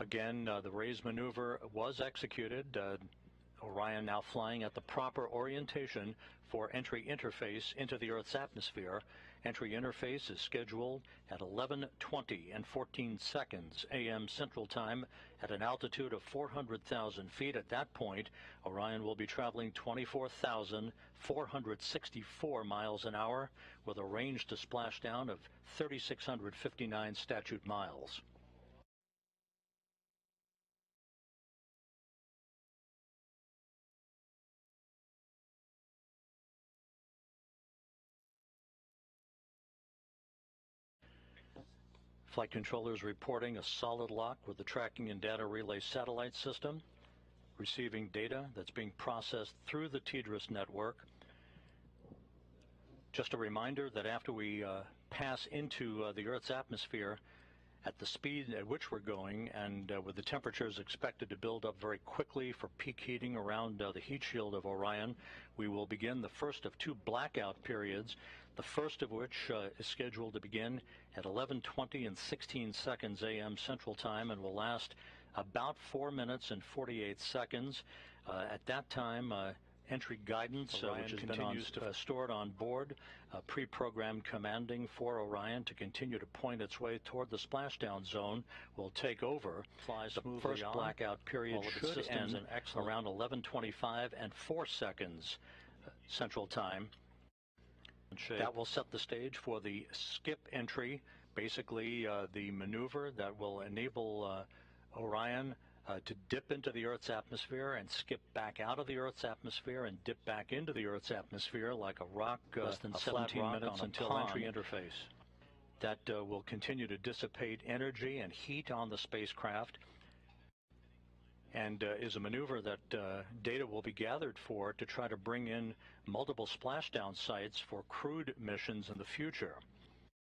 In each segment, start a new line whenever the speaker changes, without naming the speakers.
Again, the raise maneuver was executed. Orion now flying at the proper orientation for entry interface into the Earth's atmosphere. Entry interface is scheduled at 11:20 and 14 seconds a.m. Central Time at an altitude of 400,000 feet. At that point, Orion will be traveling 24,464 miles an hour with a range to splashdown of 3,659 statute miles. Flight controllers reporting a solid lock with the tracking and data relay satellite system, receiving data that's being processed through the TDRS network. Just a reminder that after we pass into the Earth's atmosphere, at the speed at which we're going and with the temperatures expected to build up very quickly for peak heating around the heat shield of Orion, we will begin the first of two blackout periods, the first of which is scheduled to begin at 11:20 and 16 seconds a.m. Central Time and will last about 4 minutes and 48 seconds. At that time, entry guidance, which has been stored on board, pre-programmed commanding for Orion to continue to point its way toward the splashdown zone, will take over. The first blackout period should end around 11:25 and 4 seconds Central Time. That will set the stage for the skip entry, basically the maneuver that will enable Orion to dip into the Earth's atmosphere and skip back out of the Earth's atmosphere and dip back into the Earth's atmosphere like a rock, less than 17 minutes until entry interface. That will continue to dissipate energy and heat on the spacecraft, and is a maneuver that data will be gathered for to try to bring in multiple splashdown sites for crewed missions in the future.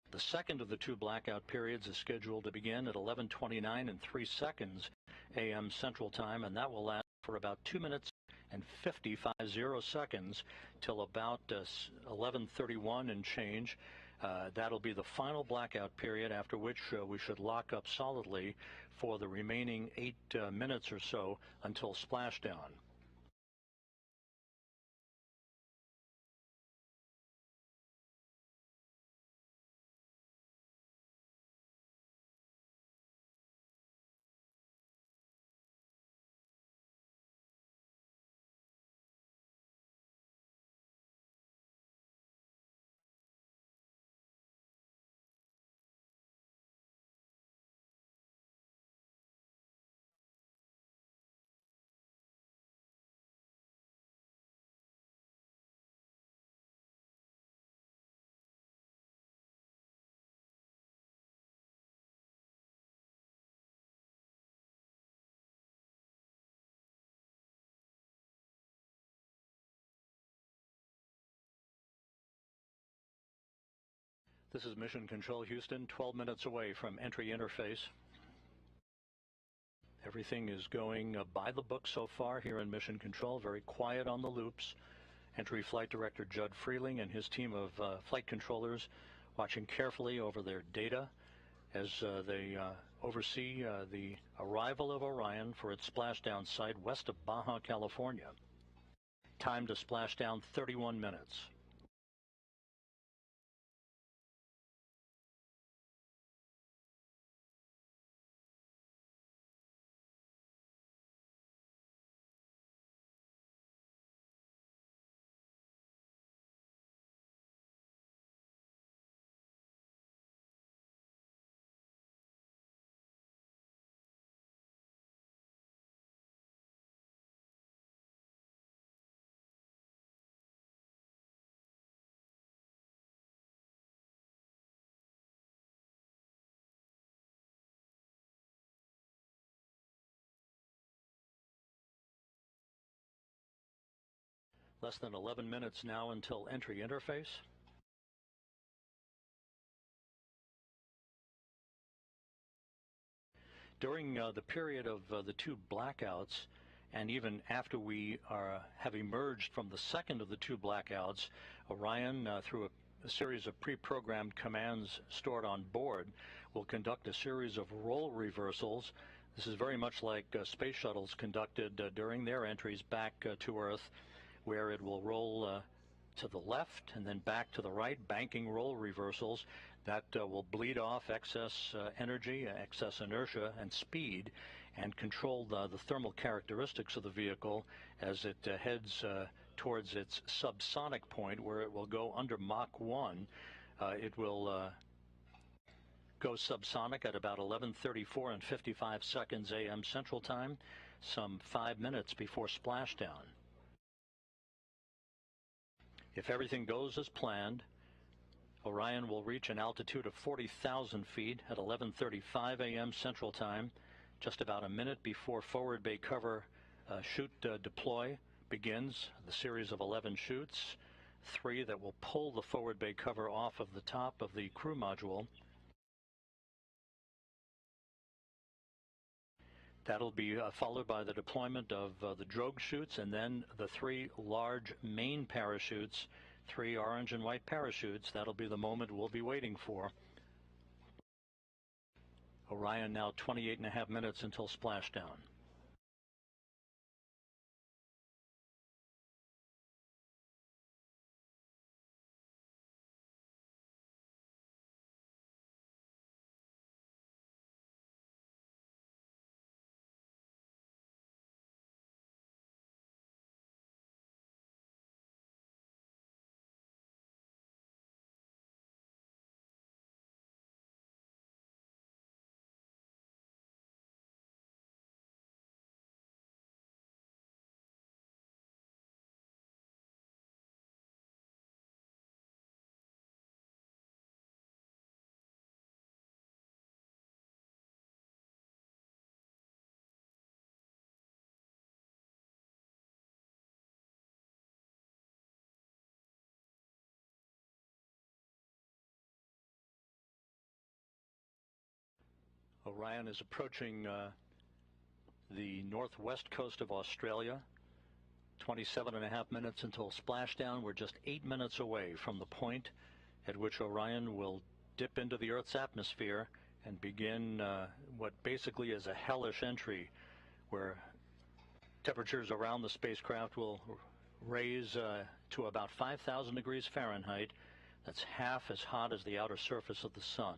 The second of the two blackout periods is scheduled to begin at 11:29 and 3 seconds a.m. Central Time, and that will last for about 2 minutes and 55 seconds till about 11:31 and change. That'll be the final blackout period, after which we should lock up solidly for the remaining 8 minutes or so until splashdown. This is Mission Control Houston, 12 minutes away from entry interface. Everything is going by the book so far here in Mission Control, very quiet on the loops. Entry Flight Director Judd Freeling and his team of flight controllers watching carefully over their data as they oversee the arrival of Orion for its splashdown site west of Baja, California. Time to splashdown 31 minutes. Less than 11 minutes now until entry interface. During the period of the two blackouts, and even after we have emerged from the second of the two blackouts, Orion, through a series of pre-programmed commands stored on board, will conduct a series of role reversals. This is very much like space shuttles conducted during their entries back to Earth, where it will roll to the left and then back to the right, banking roll reversals that will bleed off excess energy, excess inertia, and speed, and control the thermal characteristics of the vehicle as it heads towards its subsonic point, where it will go under Mach 1. It will go subsonic at about 11:34 and 55 seconds a.m. Central Time, some 5 minutes before splashdown. If everything goes as planned, Orion will reach an altitude of 40,000 feet at 11:35 a.m. Central Time, just about a minute before forward bay cover chute deploy begins, the series of 11 chutes, 3 that will pull the forward bay cover off of the top of the crew module. That'll be followed by the deployment of the drogue chutes, and then the 3 large main parachutes, 3 orange and white parachutes. That'll be the moment we'll be waiting for. Orion now 28.5 minutes until splashdown. Orion is approaching the northwest coast of Australia. 27.5 minutes until splashdown. We're just 8 minutes away from the point at which Orion will dip into the Earth's atmosphere and begin what basically is a hellish entry, where temperatures around the spacecraft will raise to about 5,000 degrees Fahrenheit. That's half as hot as the outer surface of the sun.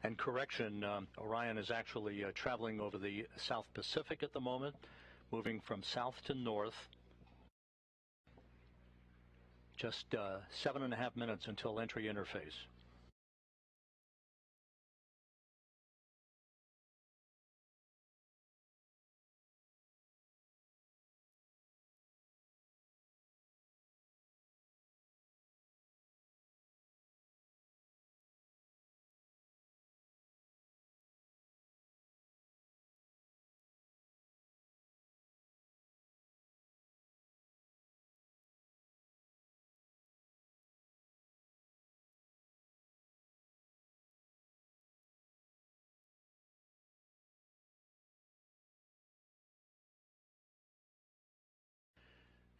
And correction, Orion is actually traveling over the South Pacific at the moment, moving from south to north. Just 7.5 minutes until entry interface.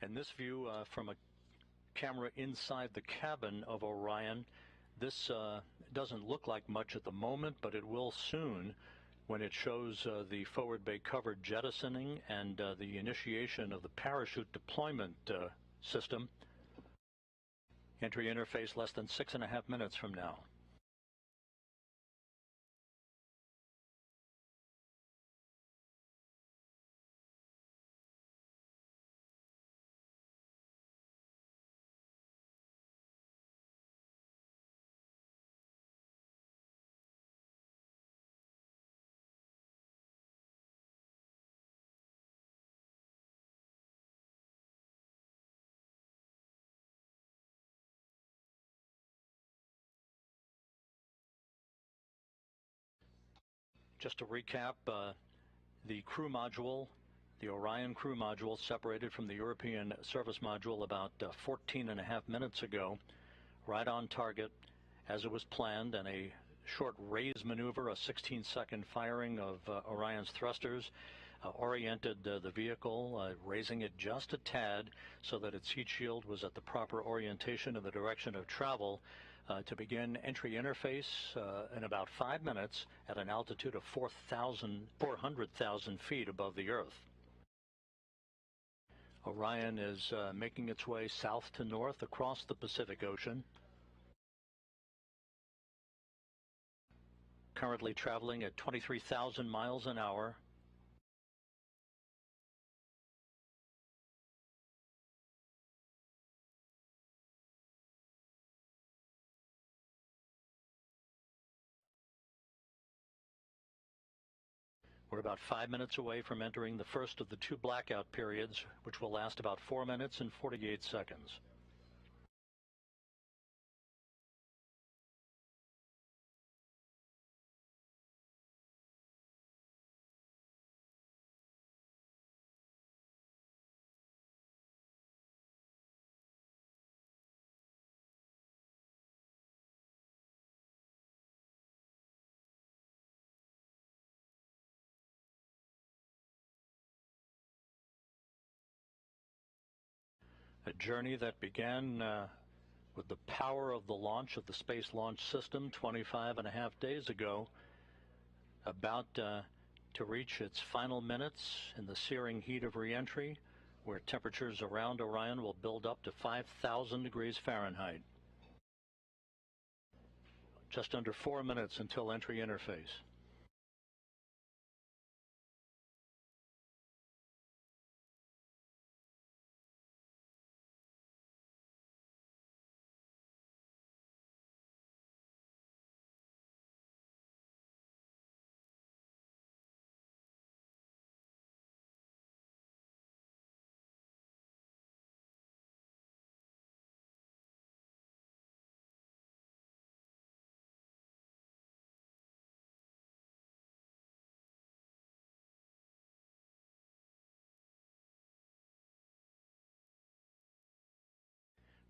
And this view from a camera inside the cabin of Orion, this doesn't look like much at the moment, but it will soon when it shows the forward bay cover jettisoning and the initiation of the parachute deployment system. Entry interface less than 6.5 minutes from now. Just to recap, the crew module, the Orion crew module, separated from the European service module about 14.5 minutes ago, right on target as it was planned, and a short raise maneuver, a 16-second firing of Orion's thrusters, oriented the vehicle, raising it just a tad so that its heat shield was at the proper orientation in the direction of travel, to begin entry interface in about 5 minutes at an altitude of 400,000 feet above the Earth. Orion is making its way south to north across the Pacific Ocean, currently traveling at 23,000 miles an hour. We're about 5 minutes away from entering the first of the two blackout periods, which will last about 4 minutes and 48 seconds. A journey that began with the power of the launch of the Space Launch System 25.5 days ago, about to reach its final minutes in the searing heat of reentry, where temperatures around Orion will build up to 5,000 degrees Fahrenheit. Just under 4 minutes until entry interface.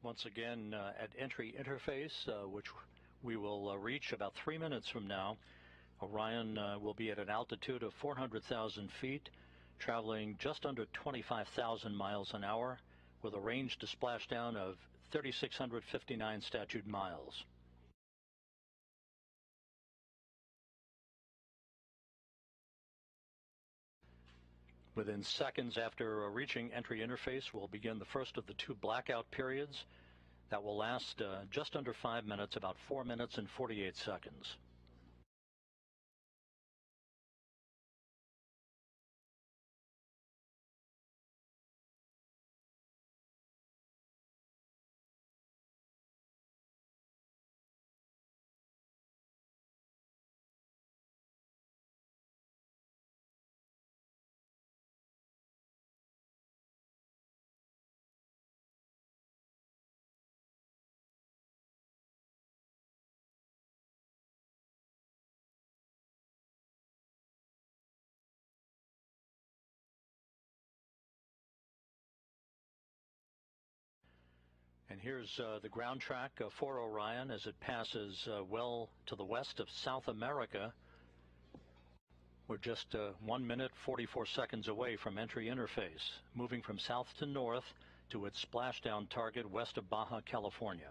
Once again, at entry interface, which we will reach about 3 minutes from now, Orion will be at an altitude of 400,000 feet, traveling just under 25,000 miles an hour, with a range to splashdown of 3,659 statute miles. Within seconds after reaching entry interface, we'll begin the first of the two blackout periods that will last just under 5 minutes, about 4 minutes and 48 seconds. And here's the ground track for Orion as it passes well to the west of South America. We're just 1 minute, 44 seconds away from entry interface, moving from south to north to its splashdown target west of Baja California.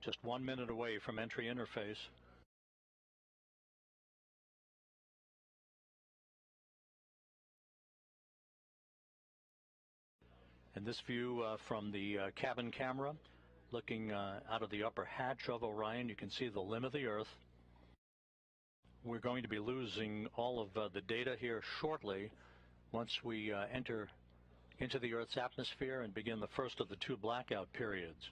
Just 1 minute away from entry interface. And this view from the cabin camera, looking out of the upper hatch of Orion, you can see the limb of the Earth. We're going to be losing all of the data here shortly once we enter into the Earth's atmosphere and begin the first of the two blackout periods.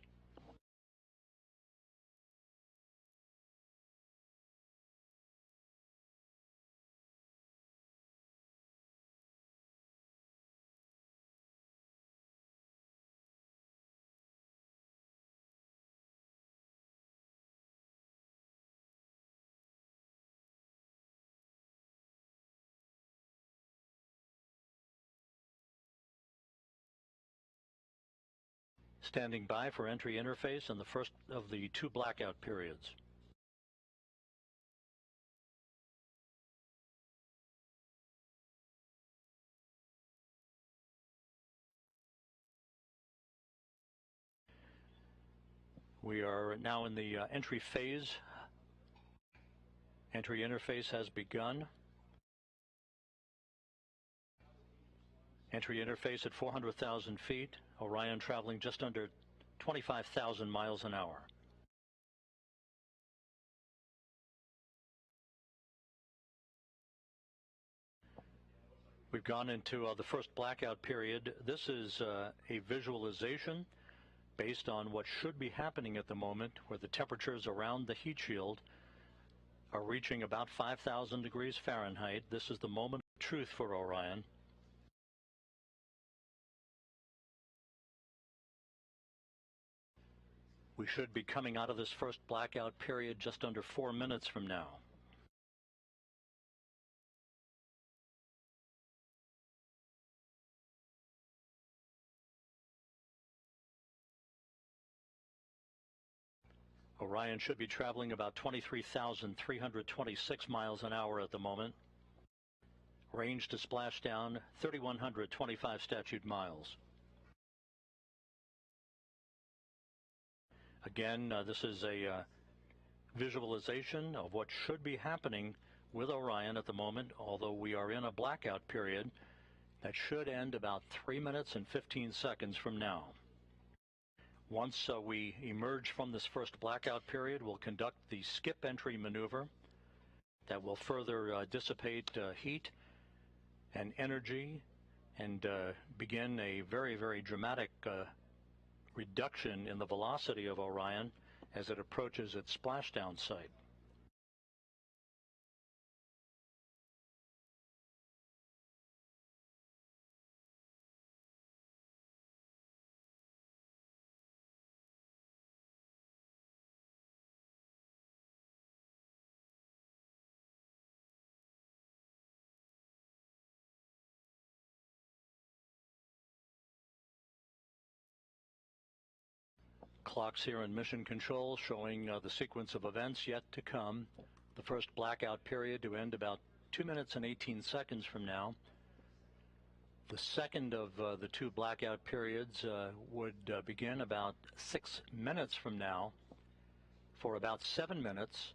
Standing by for entry interface in the first of the 2 blackout periods. We are now in the entry phase. Entry interface has begun. Entry interface at 400,000 feet. Orion traveling just under 25,000 miles an hour. We've gone into the first blackout period. This is a visualization based on what should be happening at the moment, where the temperatures around the heat shield are reaching about 5,000 degrees Fahrenheit. This is the moment of truth for Orion. We should be coming out of this first blackout period just under 4 minutes from now. Orion should be traveling about 23,326 miles an hour at the moment. Range to splashdown, 3,125 statute miles. Again, this is a visualization of what should be happening with Orion at the moment, although we are in a blackout period that should end about 3 minutes and 15 seconds from now. Once we emerge from this first blackout period, we'll conduct the skip entry maneuver that will further dissipate heat and energy and begin a very, very dramatic reduction in the velocity of Orion as it approaches its splashdown site. Clocks here in Mission Control showing the sequence of events yet to come. The first blackout period to end about 2 minutes and 18 seconds from now. The second of the 2 blackout periods would begin about 6 minutes from now for about 7 minutes,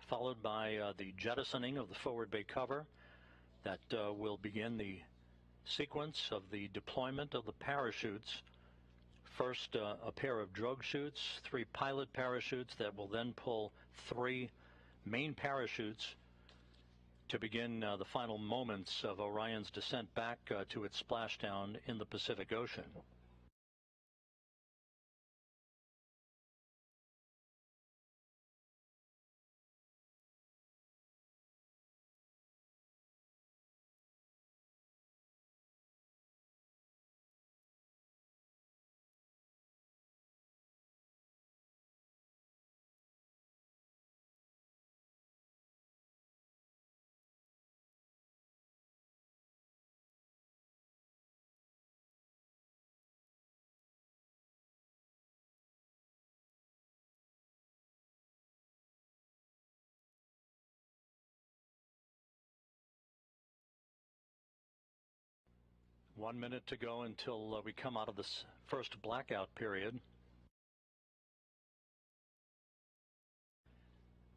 followed by the jettisoning of the forward bay cover. That will begin the sequence of the deployment of the parachutes. First, a pair of drogue chutes, 3 pilot parachutes that will then pull 3 main parachutes to begin the final moments of Orion's descent back to its splashdown in the Pacific Ocean. One minute to go until we come out of this first blackout period.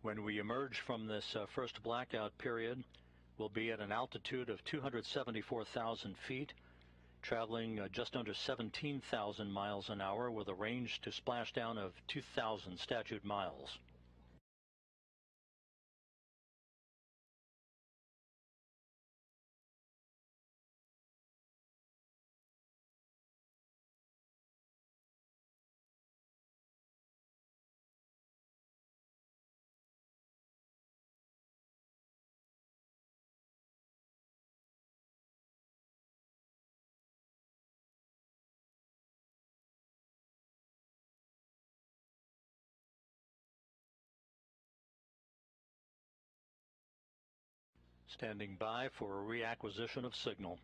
When we emerge from this first blackout period, we'll be at an altitude of 274,000 feet, traveling just under 17,000 miles an hour with a range to splashdown of 2,000 statute miles. Standing by for a reacquisition of signal.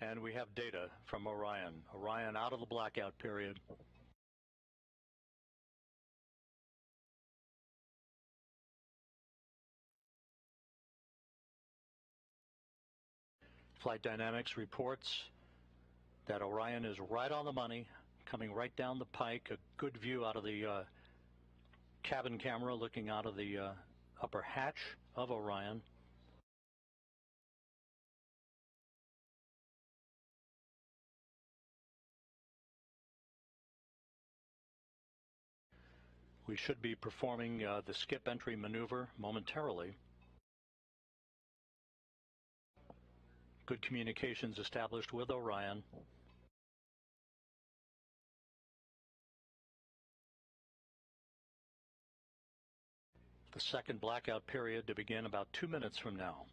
And we have data from Orion. Orion out of the blackout period. Flight Dynamics reports that Orion is right on the money, coming right down the pike. A good view out of the cabin camera looking out of the upper hatch of Orion. We should be performing the skip entry maneuver momentarily. Good communications established with Orion. The second blackout period to begin about 2 minutes from now.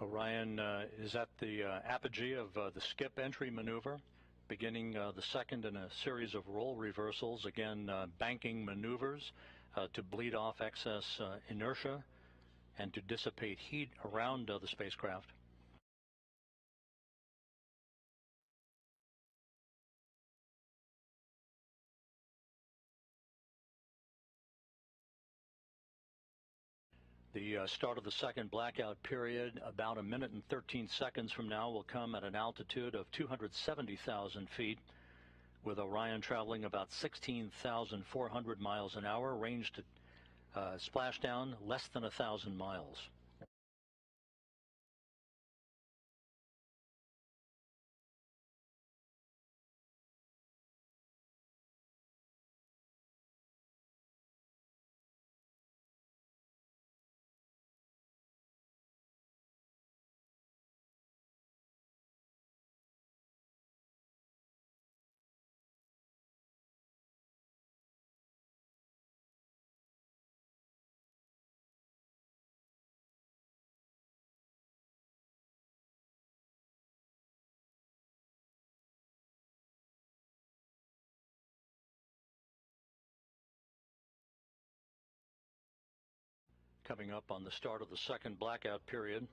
Orion is at the apogee of the skip entry maneuver, beginning the second in a series of roll reversals, again banking maneuvers to bleed off excess inertia and to dissipate heat around the spacecraft. The start of the second blackout period, about 1 minute and 13 seconds from now, will come at an altitude of 270,000 feet, with Orion traveling about 16,400 miles an hour, range to splashdown less than 1,000 miles. Coming up on the start of the second blackout period.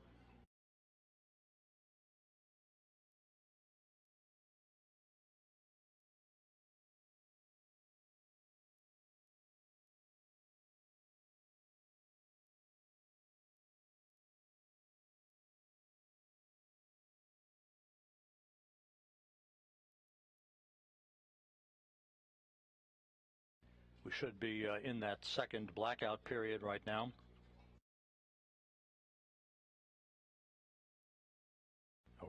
We should be in that second blackout period right now.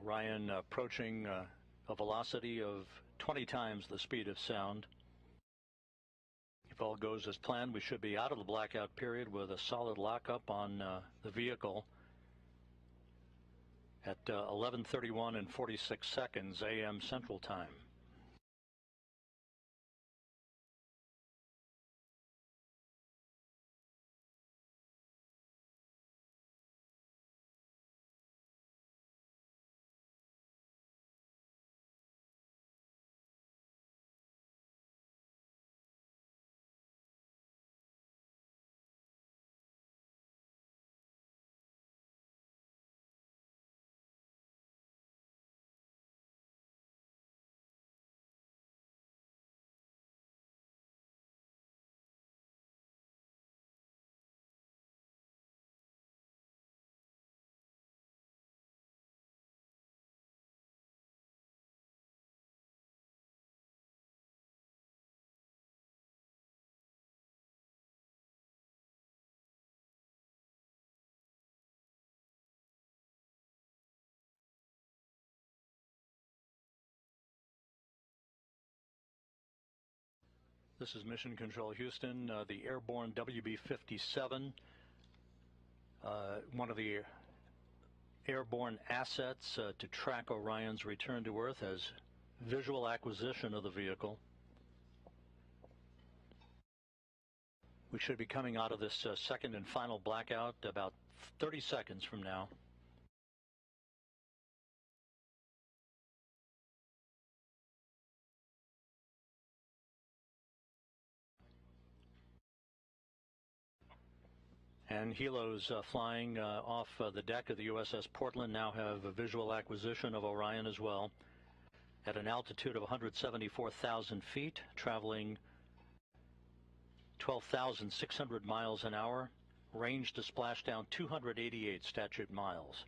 Orion approaching a velocity of 20 times the speed of sound. If all goes as planned, we should be out of the blackout period with a solid lockup on the vehicle at 11:31 and 46 seconds a.m. Central Time. This is Mission Control Houston, the airborne WB-57, one of the airborne assets to track Orion's return to Earth, has visual acquisition of the vehicle. We should be coming out of this second and final blackout about 30 seconds from now. And helos flying off the deck of the USS Portland now have a visual acquisition of Orion as well, at an altitude of 174,000 feet, traveling 12,600 miles an hour, range to splashdown 288 statute miles.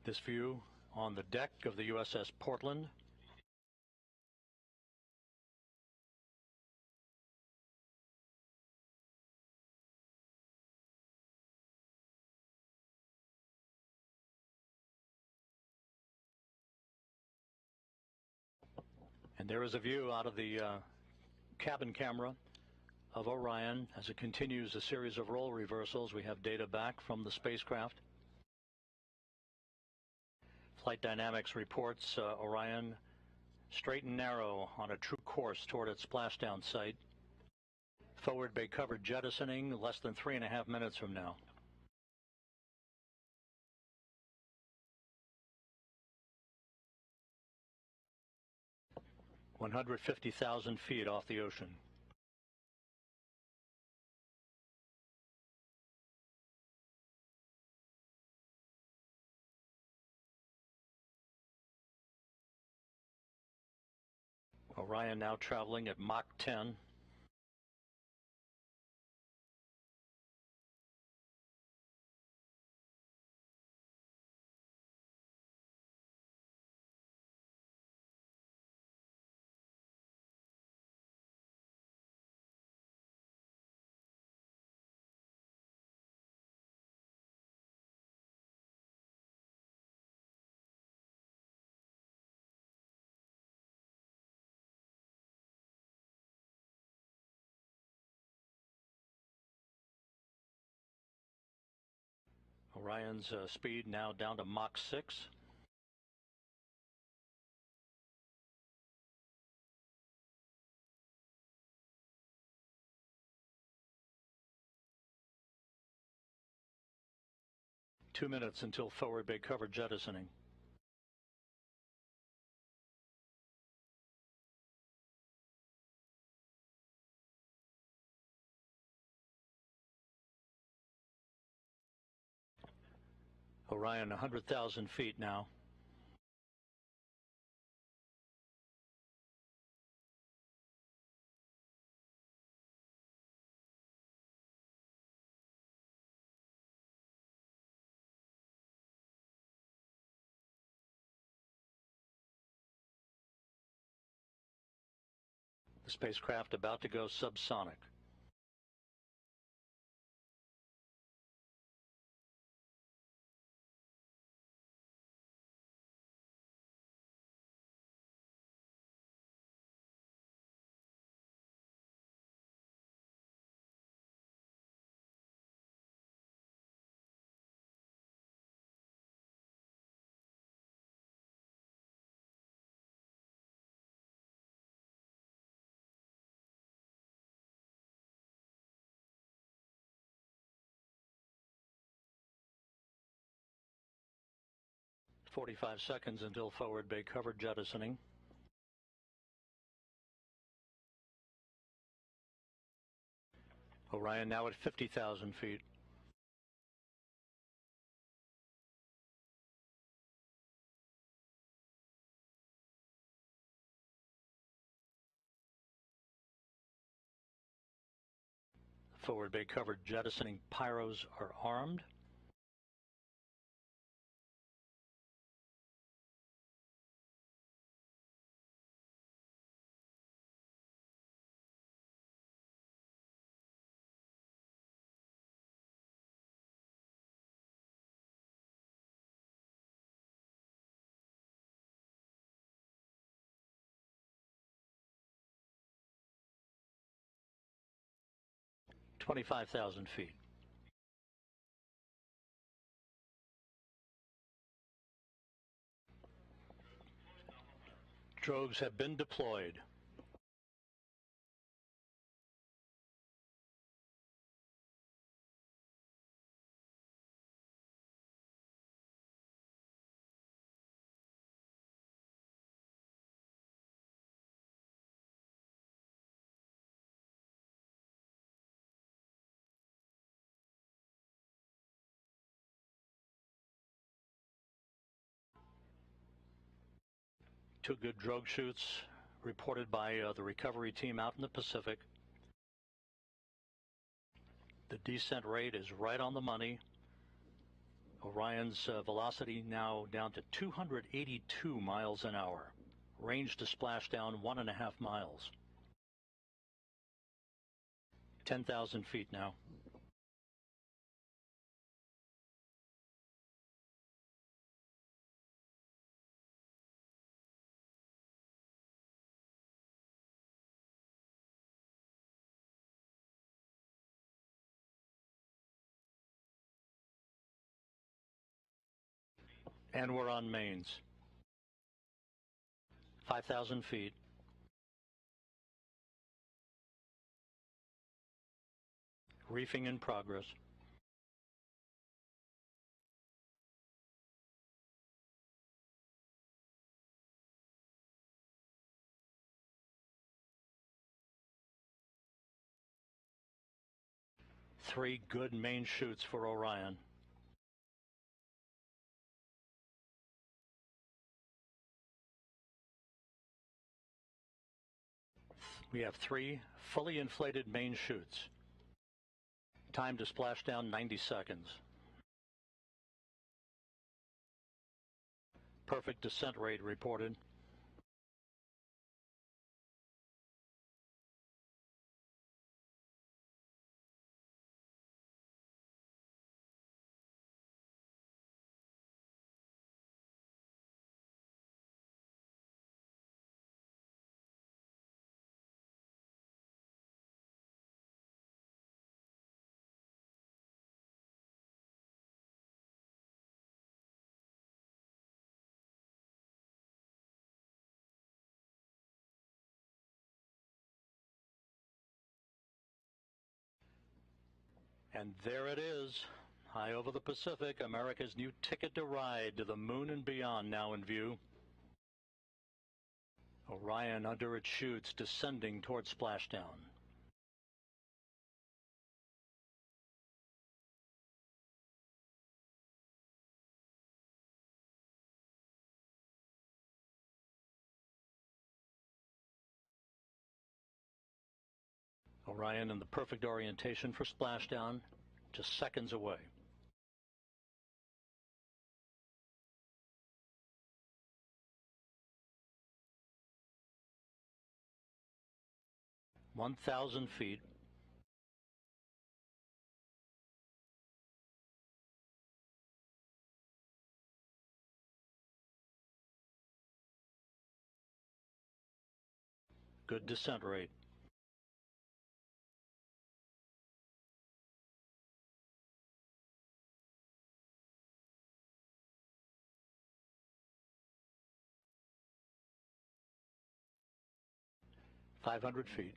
This view on the deck of the USS Portland. And there is a view out of the cabin camera of Orion as it continues a series of role reversals. We have data back from the spacecraft. Flight Dynamics reports Orion straight and narrow on a true course toward its splashdown site. Forward bay covered jettisoning less than 3.5 minutes from now. (150,000 feet off the ocean). Orion now traveling at Mach 10. Orion's speed now down to Mach 6. Two minutes until forward bay covered jettisoning. Orion 100,000 feet now. The spacecraft about to go subsonic. "45 seconds until forward bay covered jettisoning." Orion now at 50,000 feet. Forward bay covered jettisoning pyros are armed. 25,000 feet. Drogues have been deployed. Two good drogue shoots reported by the recovery team out in the Pacific. The descent rate is right on the money. Orion's velocity now down to 282 miles an hour. Range to splashdown 1.5 miles. 10,000 feet now. And we're on mains. 5,000 feet. Reefing in progress. Three good main shoots for Orion. We have three fully inflated main chutes. Time to splashdown 90 seconds. Perfect descent rate reported. And there it is, high over the Pacific, America's new ticket to ride to the moon and beyond now in view. Orion under its chutes descending toward splashdown. Orion in the perfect orientation for splashdown, just seconds away. (1,000 feet). Good descent rate. (500 feet).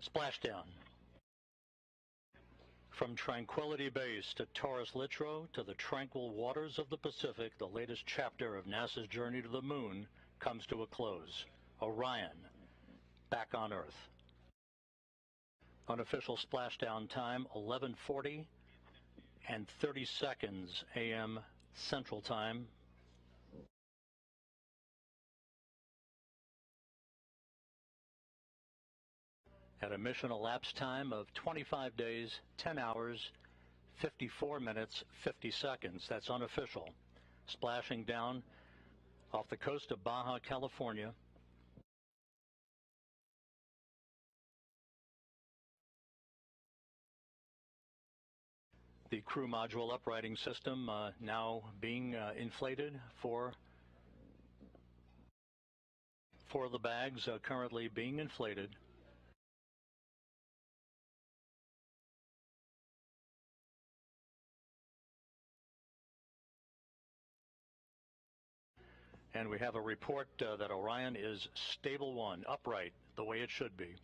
Splashdown. From Tranquility Base to Taurus Littrow to the tranquil waters of the Pacific, the latest chapter of NASA's journey to the moon comes to a close. Orion, back on Earth. Unofficial splashdown time, 11:40 and 30 seconds a.m. Central Time. At a mission elapsed time of 25 days, 10 hours, 54 minutes, 50 seconds. That's unofficial. Splashing down off the coast of Baja California. The crew module uprighting system now being inflated for the bags currently being inflated. And we have a report that Orion is stable 1, upright, the way it should be.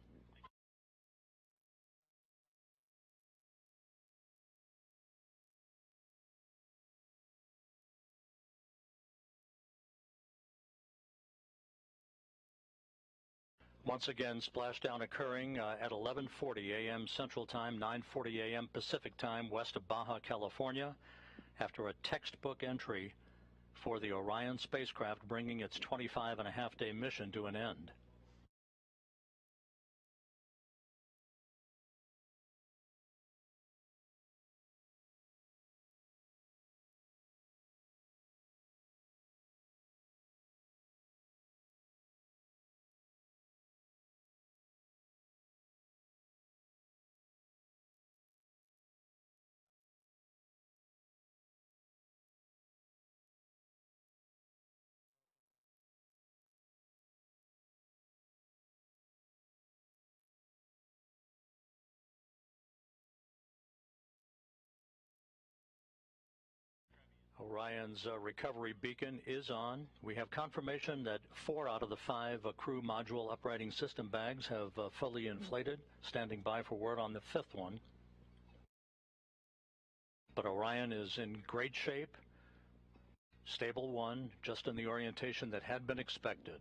Once again, splashdown occurring at 11:40 a.m. Central Time, 9:40 a.m. Pacific Time, west of Baja, California, after a textbook entry for the Orion spacecraft bringing its 25-and-a-half-day mission to an end. Orion's recovery beacon is on. We have confirmation that 4 out of the 5 crew module uprighting system bags have fully inflated, standing by for word on the 5th one. But Orion is in great shape, stable 1, just in the orientation that had been expected.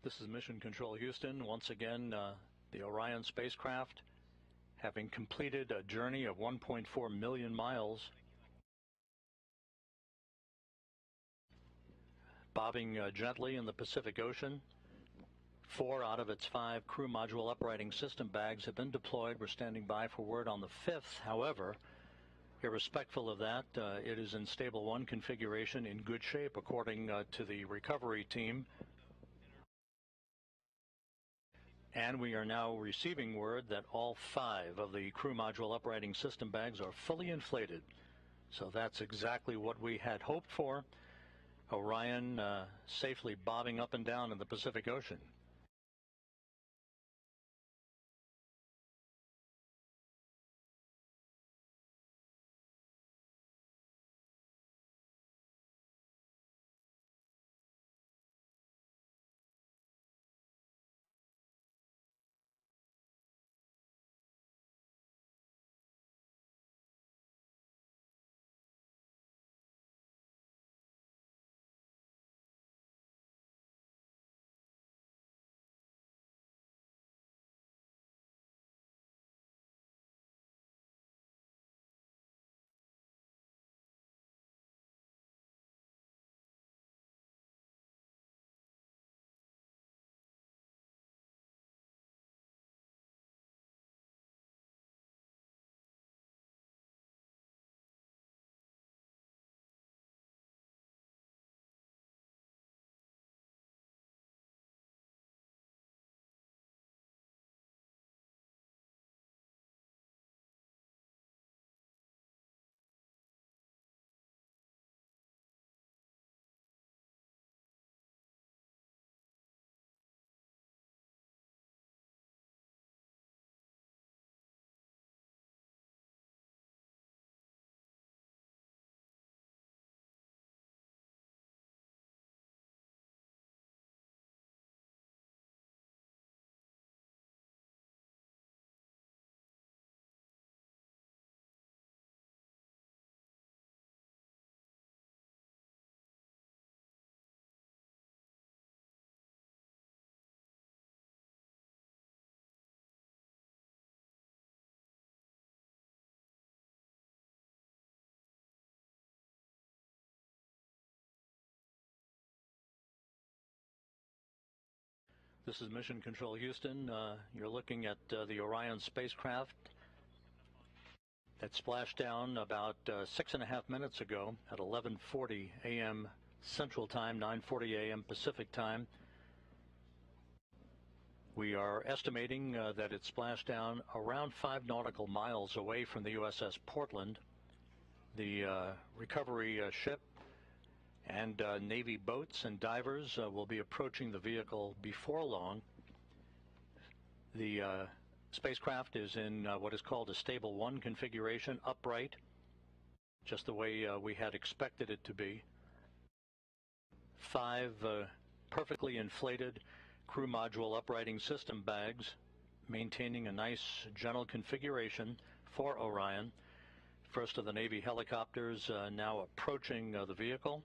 This is Mission Control Houston. Once again, the Orion spacecraft, having completed a journey of 1.4 million miles, bobbing gently in the Pacific Ocean. 4 out of its 5 crew module uprighting system bags have been deployed. We're standing by for word on the 5th. However, irrespective of that, it is in stable 1 configuration, in good shape according to the recovery team. And we are now receiving word that all 5 of the crew module uprighting system bags are fully inflated. So that's exactly what we had hoped for. Orion safely bobbing up and down in the Pacific Ocean. This is Mission Control Houston. You're looking at the Orion spacecraft that splashed down about 6.5 minutes ago at 11:40 a.m. Central Time, 9:40 a.m. Pacific Time. We are estimating that it splashed down around 5 nautical miles away from the USS Portland. The recovery ship and Navy boats and divers will be approaching the vehicle before long. The spacecraft is in what is called a stable 1 configuration, upright, just the way we had expected it to be. 5 perfectly inflated crew module uprighting system bags, maintaining a nice gentle configuration for Orion. First of the Navy helicopters now approaching the vehicle.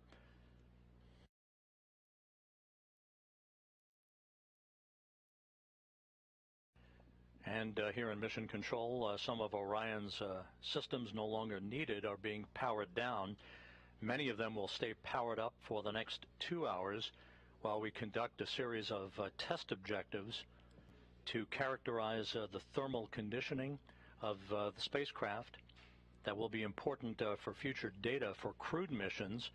And here in Mission Control, some of Orion's systems no longer needed are being powered down. Many of them will stay powered up for the next 2 hours while we conduct a series of test objectives to characterize the thermal conditioning of the spacecraft. That will be important for future data for crewed missions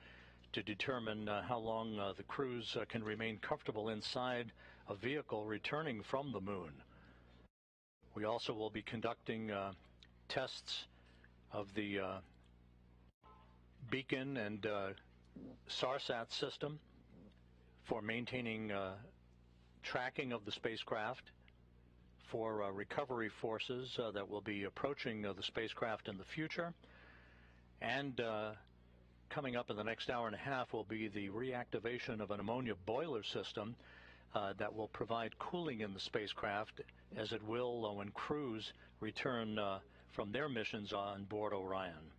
to determine how long the crews can remain comfortable inside a vehicle returning from the moon. We also will be conducting tests of the beacon and SARSAT system for maintaining tracking of the spacecraft, for recovery forces that will be approaching the spacecraft in the future. And coming up in the next hour and a half will be the reactivation of an ammonia boiler system that will provide cooling in the spacecraft, as it will when crews return from their missions on board Orion.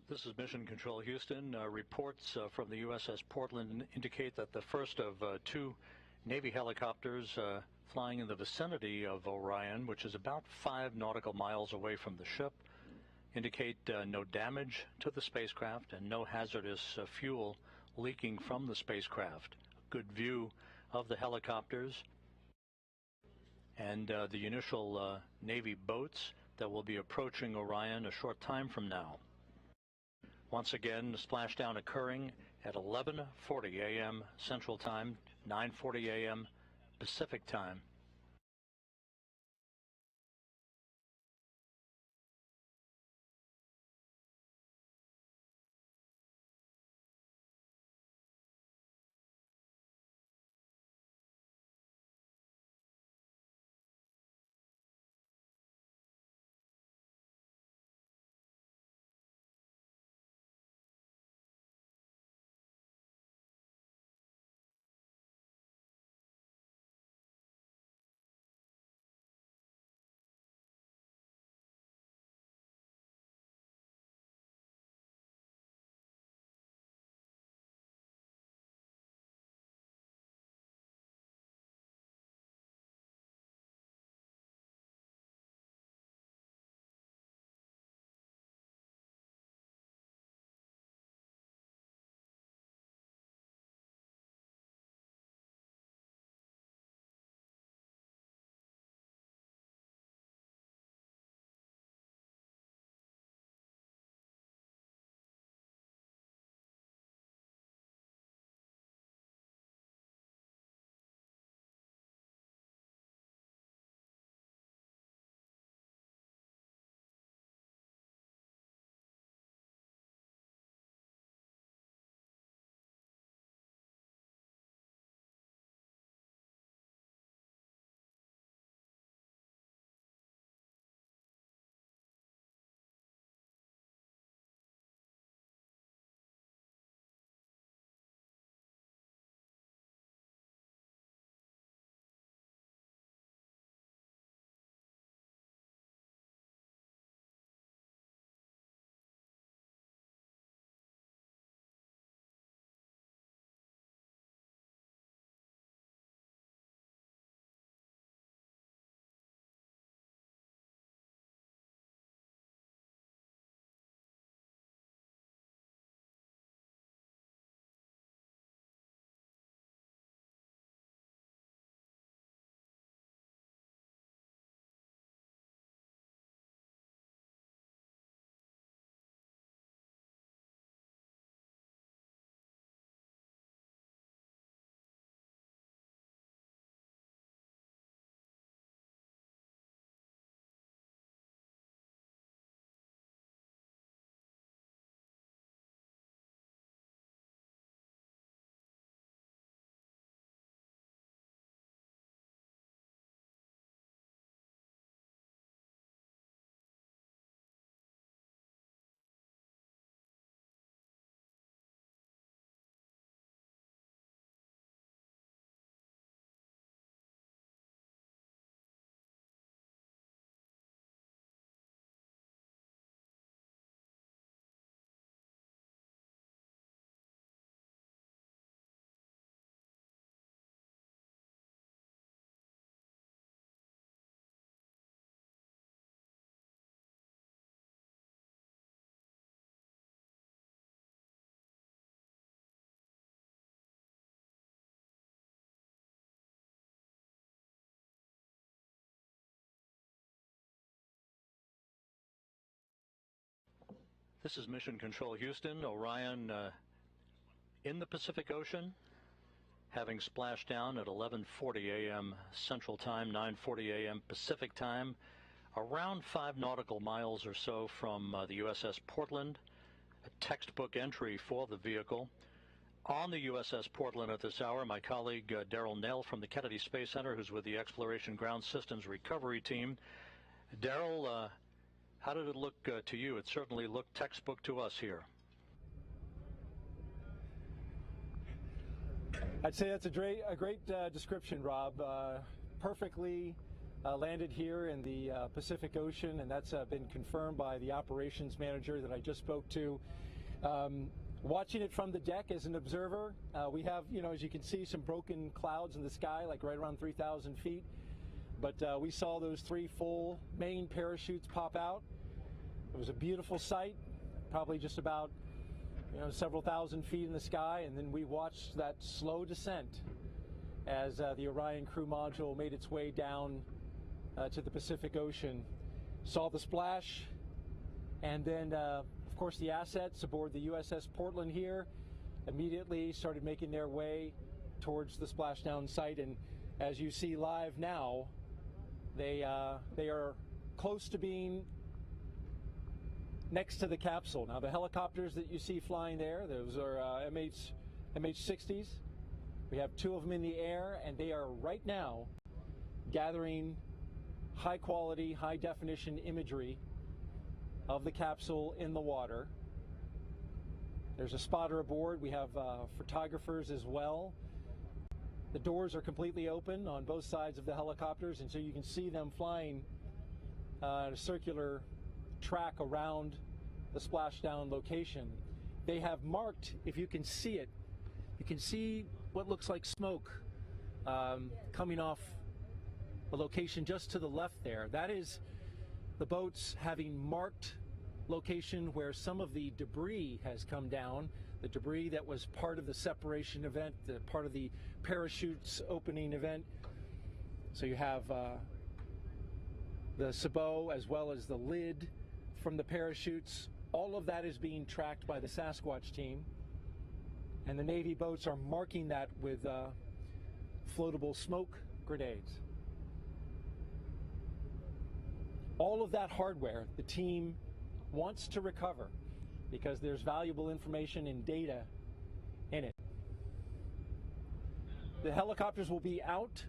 This is Mission Control Houston. Reports from the USS Portland indicate that the first of 2 Navy helicopters flying in the vicinity of Orion, which is about 5 nautical miles away from the ship, indicate no damage to the spacecraft and no hazardous fuel leaking from the spacecraft. Good view of the helicopters and the initial Navy boats that will be approaching Orion a short time from now. Once again, the splashdown occurring at 11:40 a.m. Central Time, 9:40 a.m. Pacific Time. This is Mission Control Houston. Orion in the Pacific Ocean, having splashed down at 11:40 a.m. Central Time, 9:40 a.m. Pacific Time, around 5 nautical miles or so from the USS Portland, a textbook entry for the vehicle. On the USS Portland at this hour, my colleague Daryl Nell from the Kennedy Space Center, who's with the Exploration Ground Systems Recovery Team. Daryl, how did it look to you? It certainly looked textbook to us here.
I'd say that's a great description, Rob. Perfectly landed here in the Pacific Ocean, and that's been confirmed by the operations manager that I just spoke to. Watching it from the deck as an observer, we have, as you can see, some broken clouds in the sky, like right around 3,000 feet. But we saw those 3 full main parachutes pop out. It was a beautiful sight, probably just about several thousand feet in the sky, and then we watched that slow descent as the Orion crew module made its way down to the Pacific Ocean. Saw the splash, and then of course the assets aboard the USS Portland here immediately started making their way towards the splashdown site, and as you see live now, they are close to being next to the capsule. Now, the helicopters that you see flying there, those are MH-60s. We have 2 of them in the air, and they are right now gathering high quality, high definition imagery of the capsule in the water. There's a spotter aboard. We have photographers as well. The doors are completely open on both sides of the helicopters, and so you can see them flying a circular track around the splashdown location. They have marked, if you can see it, you can see what looks like smoke coming off the location just to the left there. That is the boats having marked location where some of the debris has come down, the debris that was part of the separation event, part of the parachutes opening event. So you have the sabot as well as the lid from the parachutes. All of that is being tracked by the Sasquatch team, and the Navy boats are marking that with floatable smoke grenades. All of that hardware the team wants to recover because there's valuable information and data in it. The helicopters will be out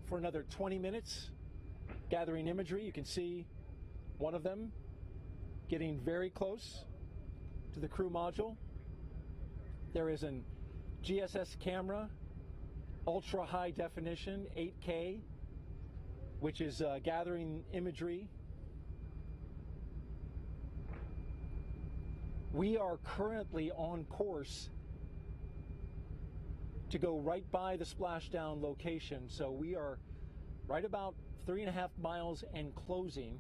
for another 20 minutes gathering imagery. You can see one of them getting very close to the crew module. There is an GSS camera, ultra high definition, 8K, which is gathering imagery. We are currently on course to go right by the splashdown location, so we are right about 3.5 miles and closing.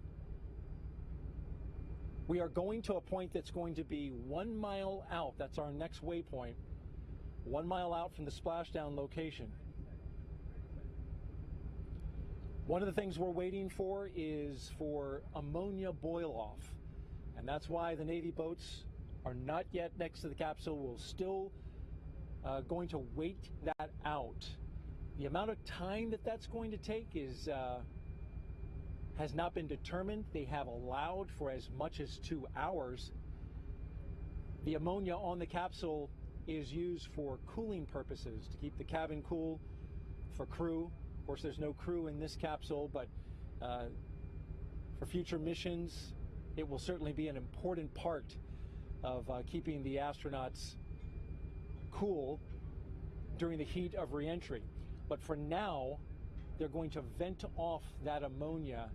We are going to a point that's going to be 1 mile out. That's our next waypoint. 1 mile out from the splashdown location. One of the things we're waiting for is for ammonia boil off. And that's why the Navy boats are not yet next to the capsule. We're still going to wait that out. The amount of time that that's going to take is has not been determined. They have allowed for as much as 2 hours. The ammonia on the capsule is used for cooling purposes, to keep the cabin cool for crew. Of course, there's no crew in this capsule, but for future missions, it will certainly be an important part of keeping the astronauts cool during the heat of reentry. But for now, they're going to vent off that ammonia,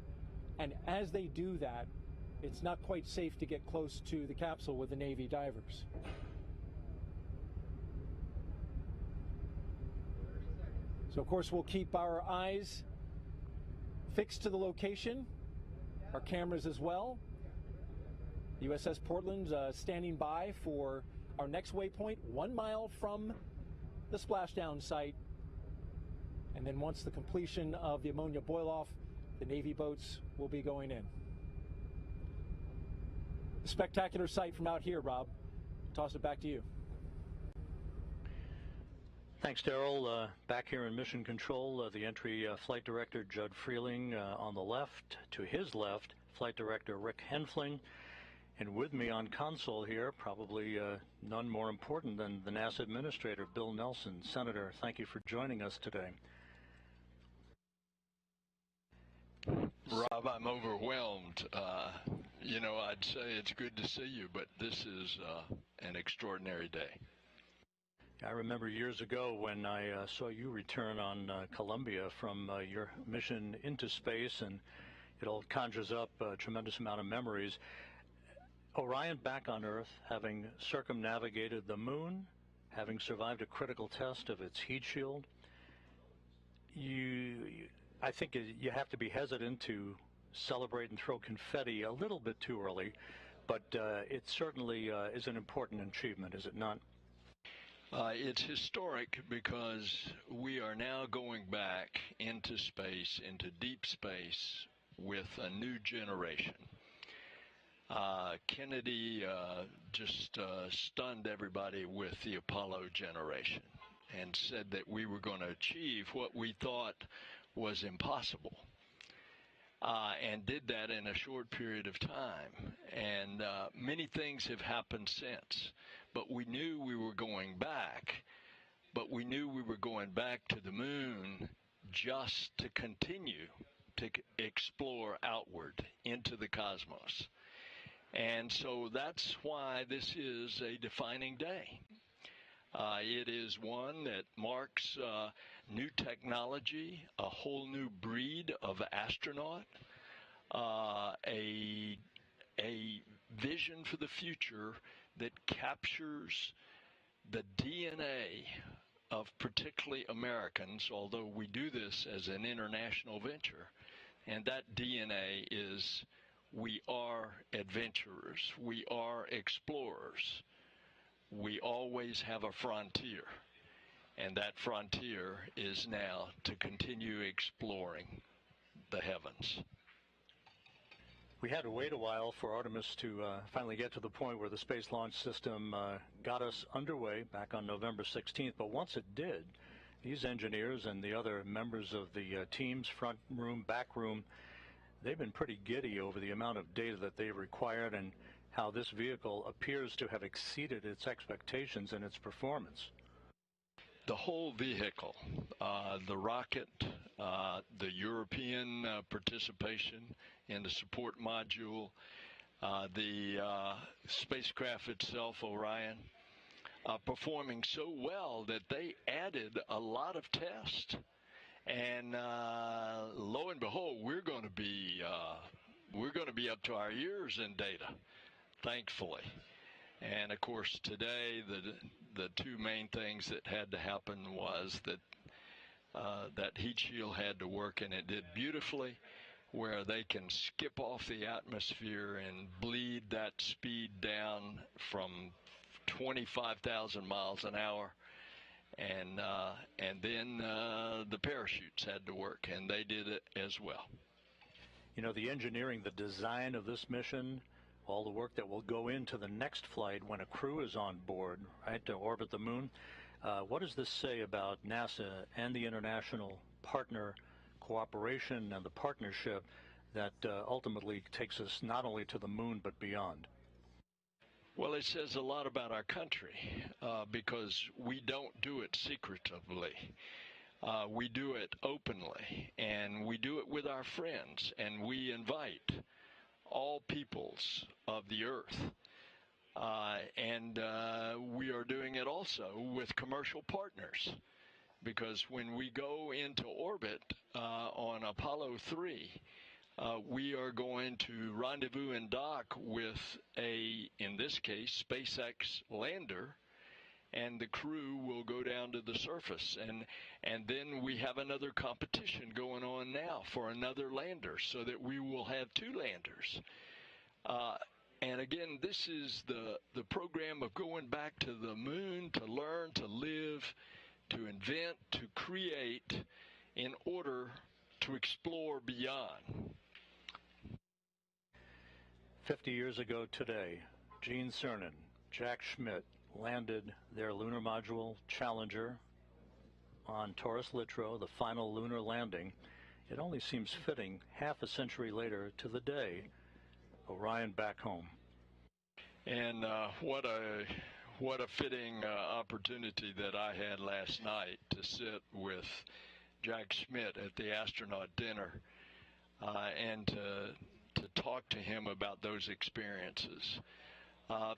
and as they do that, it's not quite safe to get close to the capsule with the Navy divers. So of course we'll keep our eyes fixed to the location, our cameras as well. The USS Portland's standing by for our next waypoint, 1 mile from the splashdown site. And then once the completion of the ammonia boil off, the Navy boats will be going in. spectacular sight from out here, Rob. Toss it back to you.
Thanks, Daryl. Back here in Mission Control, the entry Flight Director Judd Freeling on the left. To his left, Flight Director Rick Henfling. And with me on console here, probably none more important than the NASA Administrator, Bill Nelson. Senator, thank you for joining us today.
Rob, I'm overwhelmed. I'd say it's good to see you, but this is an extraordinary day.
I remember years ago when I saw you return on Columbia from your mission into space, and it all conjures up a tremendous amount of memories. Orion back on Earth, having circumnavigated the moon, having survived a critical test of its heat shield. I think you have to be hesitant to celebrate and throw confetti a little bit too early, but it certainly is an important achievement, is it not?
It's historic because we are now going back into space, into deep space, with a new generation. Kennedy just stunned everybody with the Apollo generation and said that we were going to achieve what we thought was impossible, and did that in a short period of time. And many things have happened since, but we knew we were going back, but we knew we were going back to the moon just to continue to explore outward into the cosmos. And so that's why this is a defining day. It is one that marks new technology, a whole new breed of astronaut, a vision for the future that captures the DNA of particularly Americans, although we do this as an international venture. And that DNA is we are adventurers, we are explorers. We always have a frontier, and that frontier is now to continue exploring the heavens.
We had to wait a while for Artemis to finally get to the point where the Space Launch System got us underway back on November 16th, but once it did, these engineers and the other members of the team's front room, back room, they've been pretty giddy over the amount of data that they've required and how this vehicle appears to have exceeded its expectations in its performance.
The whole vehicle, the rocket, the European participation in the support module, the spacecraft itself, Orion, performing so well that they added a lot of tests. And lo and behold, we're going to be up to our ears in data, thankfully. And of course, today the two main things that had to happen was that that heat shield had to work, and it did beautifully, where they can skip off the atmosphere and bleed that speed down from 25,000 miles an hour. And then the parachutes had to work, and they did it as well.
You know, the engineering, the design of this mission, all the work that will go into the next flight when a crew is on board, right, to orbit the moon. What does this say about NASA and the international partner cooperation and the partnership that ultimately takes us not only to the moon but beyond?
Well, it says a lot about our country because we don't do it secretively. We do it openly, and we do it with our friends, and we invite all peoples of the earth. And we are doing it also with commercial partners, because when we go into orbit on Apollo 3, we are going to rendezvous and dock with in this case, SpaceX lander, and the crew will go down to the surface. And then we have another competition going on now for another lander, so that we will have two landers. And again, this is the program of going back to the moon to learn, to live, to invent, to create in order to explore beyond.
50 years ago today, Gene Cernan, Jack Schmitt landed their lunar module Challenger on Taurus Littrow, the final lunar landing. It only seems fitting half a century later to the day, Orion back home.
And what a fitting opportunity that I had last night to sit with Jack Schmitt at the astronaut dinner and to talk to him about those experiences.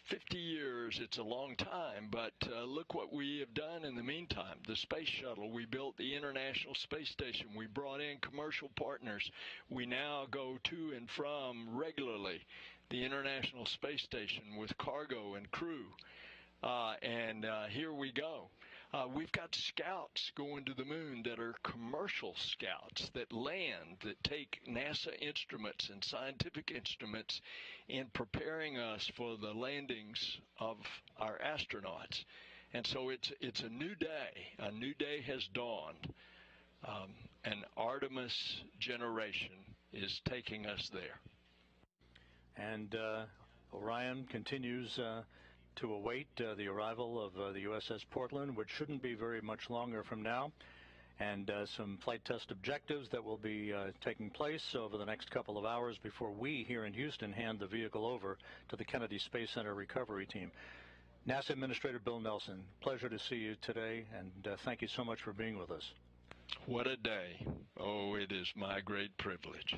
50 years, it's a long time, but look what we have done in the meantime. The space shuttle, we built the International Space Station, we brought in commercial partners. We now go to and from regularly the International Space Station with cargo and crew. Here we go. We've got scouts going to the moon that are commercial scouts that land, that take NASA instruments and scientific instruments in preparing us for the landings of our astronauts. And so it's a new day. A new day has dawned. An Artemis generation is taking us there.
And Orion continues to await the arrival of the USS Portland, which shouldn't be very much longer from now, and some flight test objectives that will be taking place over the next couple of hours before we here in Houston hand the vehicle over to the Kennedy Space Center recovery team. NASA Administrator Bill Nelson, pleasure to see you today, and thank you so much for being with us.
What a day. Oh, it is my great privilege.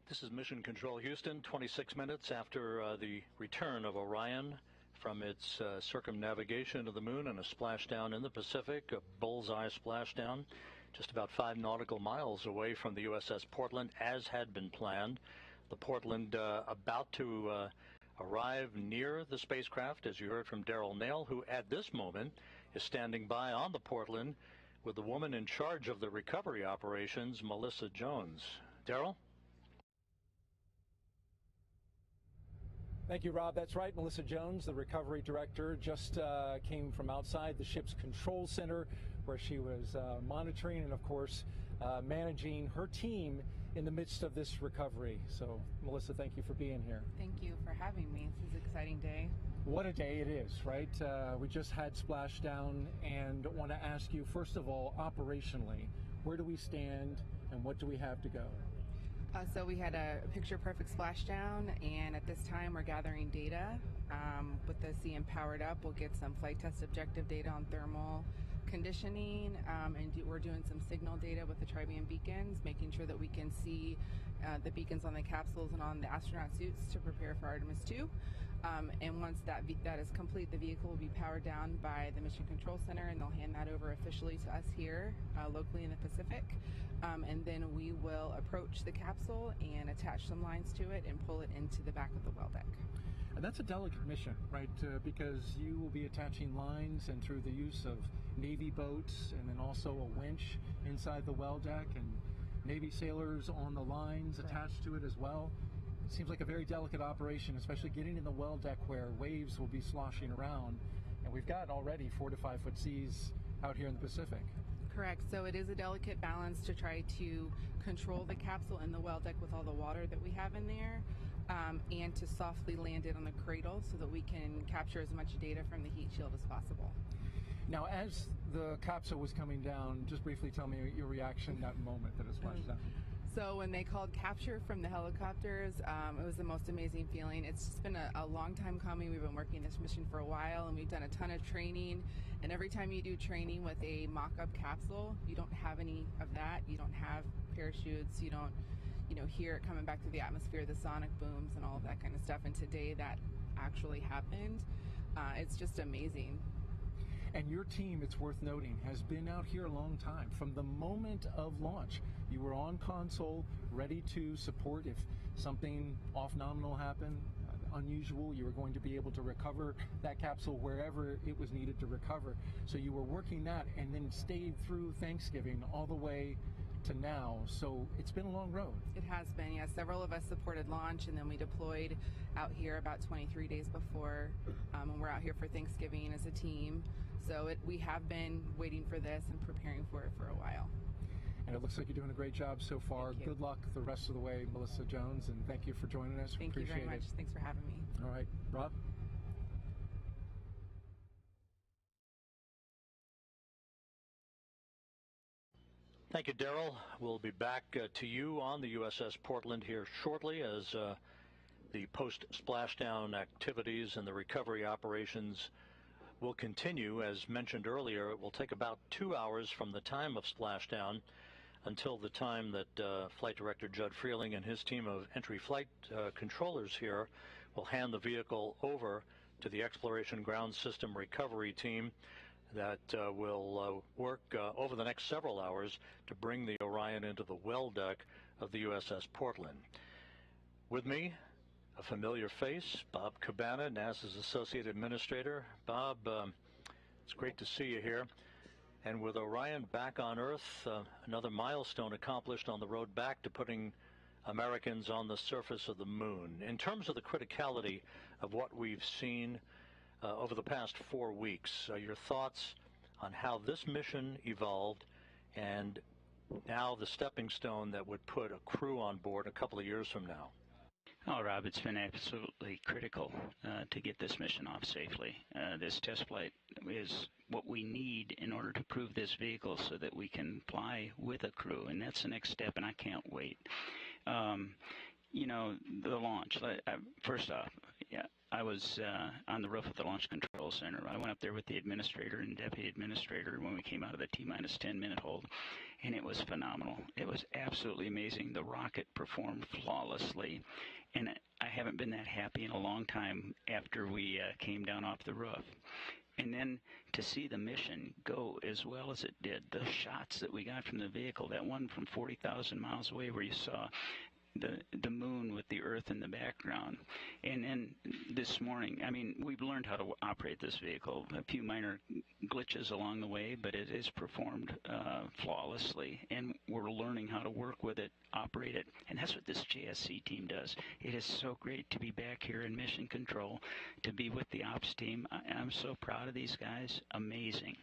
This is Mission Control Houston, 26 minutes after the return of Orion from its circumnavigation of the moon and a splashdown in the Pacific, a bullseye splashdown, just about 5 nautical miles away from the USS Portland, as had been planned. The Portland about to arrive near the spacecraft, as you heard from Daryl Nail, who at this moment is standing by on the Portland with the woman in charge of the recovery operations, Melissa Jones. Daryl?
Thank you, Rob. That's right. Melissa Jones, the recovery director, just came from outside the ship's control center where she was monitoring and, of course, managing her team in the midst of this recovery. So, Melissa, thank you for being here.
Thank you for having me. This is an exciting day.
What a day it is, right? We just had Splashdown, and want to ask you, first of all, operationally, where do we stand and what do we have to go?
So we had a picture-perfect splashdown, and at this time we're gathering data. With the CM powered up, we'll get some flight test objective data on thermal conditioning, and we're doing some signal data with the tri-band beacons, making sure that we can see the beacons on the capsules and on the astronaut suits to prepare for Artemis 2. And once that is complete, the vehicle will be powered down by the Mission Control Center, and they'll hand that over officially to us here locally in the Pacific. And then we will approach the capsule and attach some lines to it and pull it into the back of the well deck.
And that's a delicate mission, right? Because you will be attaching lines, and through the use of Navy boats and then also a winch inside the well deck, and Navy sailors on the lines attached to it as well. It seems like a very delicate operation, especially getting in the well deck where waves will be sloshing around. And we've got already 4 to 5 foot seas out here in the Pacific.
Correct. So it is a delicate balance to try to control the capsule in the well deck with all the water that we have in there, and to softly land it on the cradle so that we can capture as much data from the heat shield as possible.
Now, as the capsule was coming down, just briefly tell me your reaction that moment that it splashed down.
So when they called capture from the helicopters, it was the most amazing feeling. It's just been a long time coming. We've been working this mission for a while, and we've done a ton of training. And every time you do training with a mock-up capsule, you don't have any of that. You don't have parachutes. You don't, hear it coming back through the atmosphere, the sonic booms and all of that kind of stuff. And today that actually happened. It's just amazing.
And your team, it's worth noting, has been out here a long time. From the moment of launch, you were on console, ready to support if something off-nominal happened, unusual. You were going to be able to recover that capsule wherever it was needed to recover. So you were working that and then stayed through Thanksgiving all the way to now. So it's been a long road.
It has been, yes. Several of us supported launch, and then we deployed out here about 23 days before, and we're out here for Thanksgiving as a team. So we have been waiting for this and preparing for it for a while.
And it looks like you're doing a great job so far. Good luck the rest of the way, Melissa Jones, and thank you for joining us.
Thank you very much. Thanks for having me.
All right, Rob?
Thank you, Daryl. We'll be back to you on the USS Portland here shortly as the post-splashdown activities and the recovery operations will continue. As mentioned earlier, it will take about 2 hours from the time of splashdown until the time that Flight Director Judd Freeling and his team of entry flight controllers here will hand the vehicle over to the Exploration Ground System Recovery Team that will work over the next several hours to bring the Orion into the well deck of the USS Portland. With me, a familiar face, Bob Cabana, NASA's Associate Administrator. Bob, it's great to see you here. And with Orion back on Earth, another milestone accomplished on the road back to putting Americans on the surface of the moon. In terms of the criticality of what we've seen over the past 4 weeks, your thoughts on how this mission evolved and now the stepping stone that would put a crew on board a couple of years from now?
Oh, Rob, it's been absolutely critical to get this mission off safely. This test flight is what we need in order to prove this vehicle so that we can fly with a crew, and that's the next step, and I can't wait. The launch, first off, I was on the roof of the Launch Control Center. I went up there with the administrator and deputy administrator when we came out of the T-minus 10-minute hold, and it was phenomenal. It was absolutely amazing. The rocket performed flawlessly, and I haven't been that happy in a long time after we came down off the roof. And then to see the mission go as well as it did, the shots that we got from the vehicle, that one from 40,000 miles away where you saw the moon with the Earth in the background. And then this morning, we've learned how to operate this vehicle. A few minor glitches along the way, but it is performed flawlessly, and we're learning how to work with it, operate it, and that's what this JSC team does. It is so great to be back here in mission control, to be with the ops team. I'm so proud of these guys. Amazing.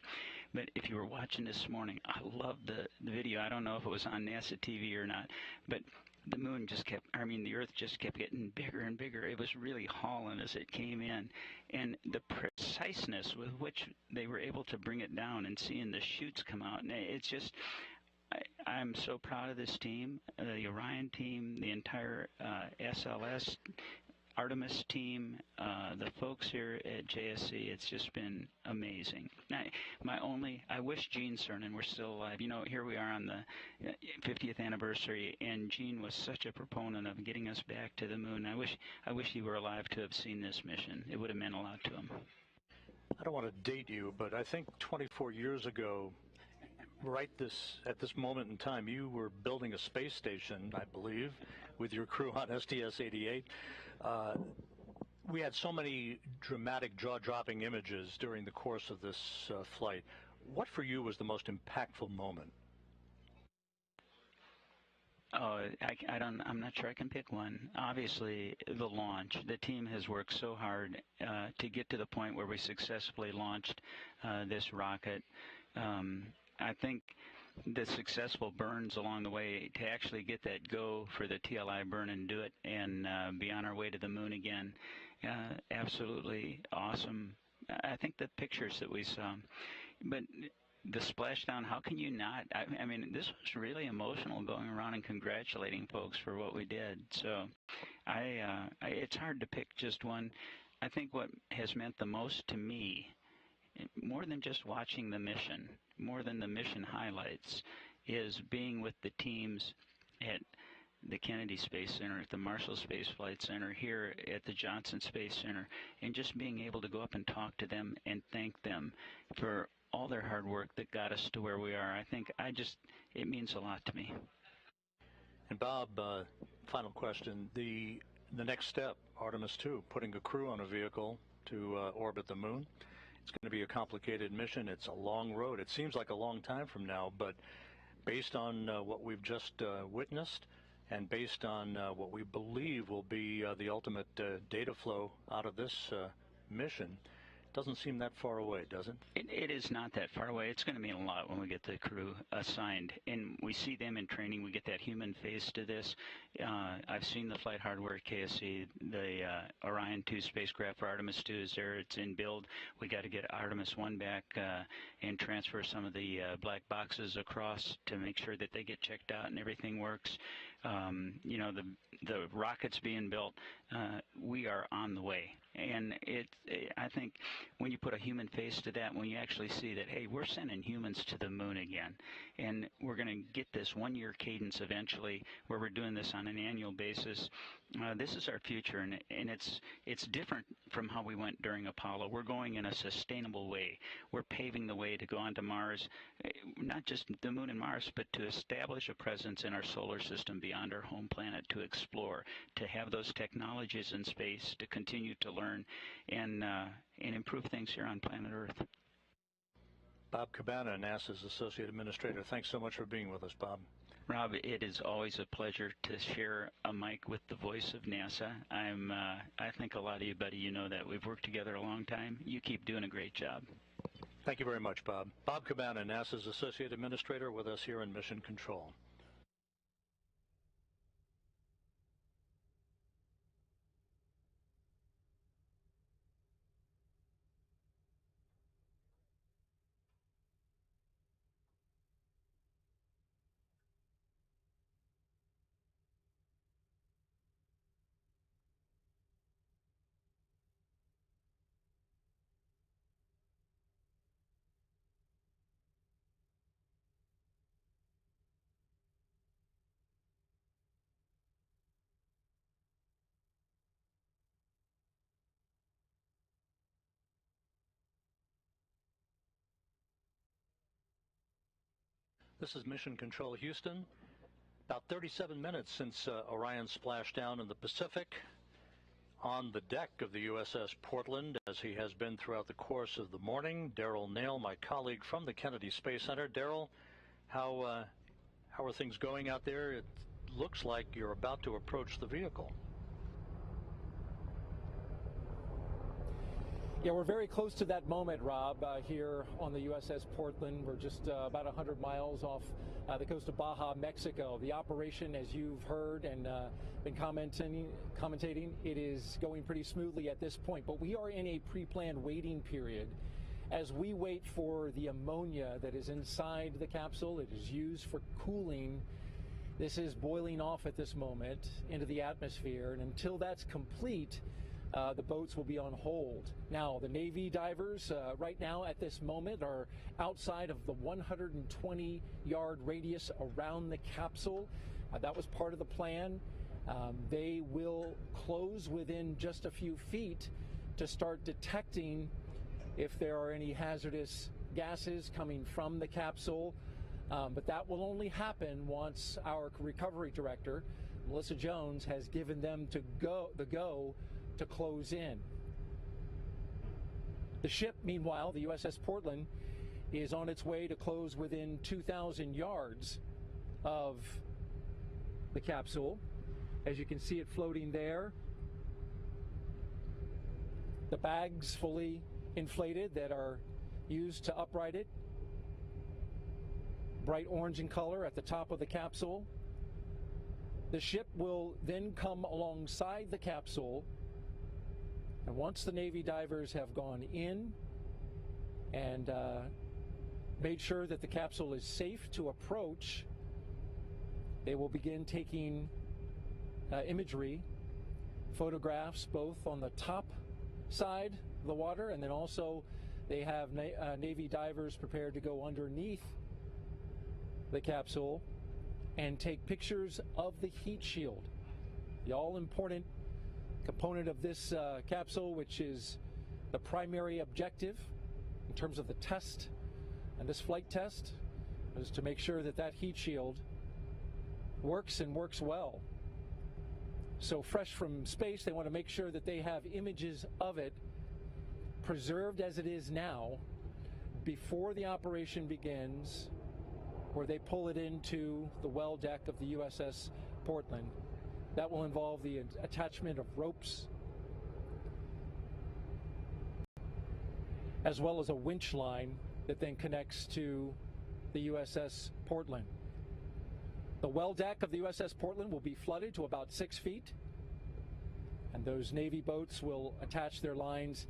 But if you were watching this morning, I loved the video. I don't know if it was on NASA TV or not, but the moon the Earth just kept getting bigger and bigger. It was really hauling as it came in. And the preciseness with which they were able to bring it down and seeing the chutes come out, and it's just, I'm so proud of this team, the Orion team, the entire SLS, Artemis team, the folks here at JSC. It's just been amazing. I wish Gene Cernan were still alive. Here we are on the 50th anniversary, and Gene was such a proponent of getting us back to the moon. I wish he were alive to have seen this mission. It would have meant a lot to him.
I don't want to date you, but I think 24 years ago, at this moment in time, you were building a space station, I believe, with your crew on STS-88. We had so many dramatic, jaw-dropping images during the course of this flight. What for you was the most impactful moment?
Oh, I'm not sure I can pick one. Obviously, the launch. The team has worked so hard to get to the point where we successfully launched this rocket. I think the successful burns along the way to actually get that go for the TLI burn and do it and be on our way to the moon again. Absolutely awesome. I think the pictures that we saw. But the splashdown, how can you not? I mean, this was really emotional going around and congratulating folks for what we did. So it's hard to pick just one. I think what has meant the most to me, more than just watching the mission, more than the mission highlights, is being with the teams at the Kennedy Space Center, at the Marshall Space Flight Center, here at the Johnson Space Center, and just being able to go up and talk to them and thank them for all their hard work that got us to where we are. I think it means a lot to me.
And Bob, final question. The next step, Artemis 2, putting a crew on a vehicle to orbit the moon. It's going to be a complicated mission. It's a long road. It seems like a long time from now, but based on what we've just witnessed and based on what we believe will be the ultimate data flow out of this mission, doesn't seem that far away, does it?
It is not that far away. It's going to mean a lot when we get the crew assigned. And we see them in training. We get that human face to this. I've seen the flight hardware at KSC. The Orion 2 spacecraft for Artemis 2 is there. It's in build. We got to get Artemis 1 back and transfer some of the black boxes across to make sure that they get checked out and everything works. The rockets being built, we are on the way. And I think when you put a human face to that, when you actually see that, hey, we're sending humans to the moon again, and we're going to get this one-year cadence eventually where we're doing this on an annual basis, this is our future, and it's different from how we went during Apollo. We're going in a sustainable way. We're paving the way to go onto Mars, not just the moon and Mars, but to establish a presence in our solar system beyond our home planet, to explore, to have those technologies in space, to continue to learn and improve things here on planet Earth.
Bob Cabana, NASA's Associate Administrator. Thanks so much for being with us, Bob.
Rob, it is always a pleasure to share a mic with the voice of NASA. I think a lot of you, buddy, you know that. We've worked together a long time. You keep doing a great job.
Thank you very much, Bob. Bob Cabana, NASA's Associate Administrator, with us here in Mission Control. This is Mission Control Houston. About 37 minutes since Orion splashed down in the Pacific on the deck of the USS Portland, as he has been throughout the course of the morning. Daryl Nail, my colleague from the Kennedy Space Center. Daryl, how are things going out there? It looks like you're about to approach the vehicle.
Yeah, we're very close to that moment, Rob, here on the USS Portland. We're just about 100 miles off the coast of Baja, Mexico. The operation, as you've heard and been commentating, it is going pretty smoothly at this point. But we are in a pre-planned waiting period as we wait for the ammonia that is inside the capsule. It is used for cooling. This is boiling off at this moment into the atmosphere, and until that's complete, the boats will be on hold. Now, the Navy divers right now at this moment are outside of the 120-yard radius around the capsule. That was part of the plan. They will close within just a few feet to start detecting if there are any hazardous gases coming from the capsule. But that will only happen once our recovery director, Melissa Jones, has given them the go to close in. The ship, meanwhile, the USS Portland, is on its way to close within 2,000 yards of the capsule. As you can see it floating there, the bags fully inflated that are used to upright it, bright orange in color at the top of the capsule. The ship will then come alongside the capsule, and once the Navy divers have gone in and made sure that the capsule is safe to approach, they will begin taking imagery, photographs, both on the top side of the water, and then also they have Navy divers prepared to go underneath the capsule and take pictures of the heat shield, the all-important component of this capsule, which is the primary objective in terms of the test and this flight test, is to make sure that that heat shield works and works well. So fresh from space, they want to make sure that they have images of it preserved as it is now before the operation begins, where they pull it into the well deck of the USS Portland. That will involve the attachment of ropes, as well as a winch line that then connects to the USS Portland. The well deck of the USS Portland will be flooded to about 6 feet, and those Navy boats will attach their lines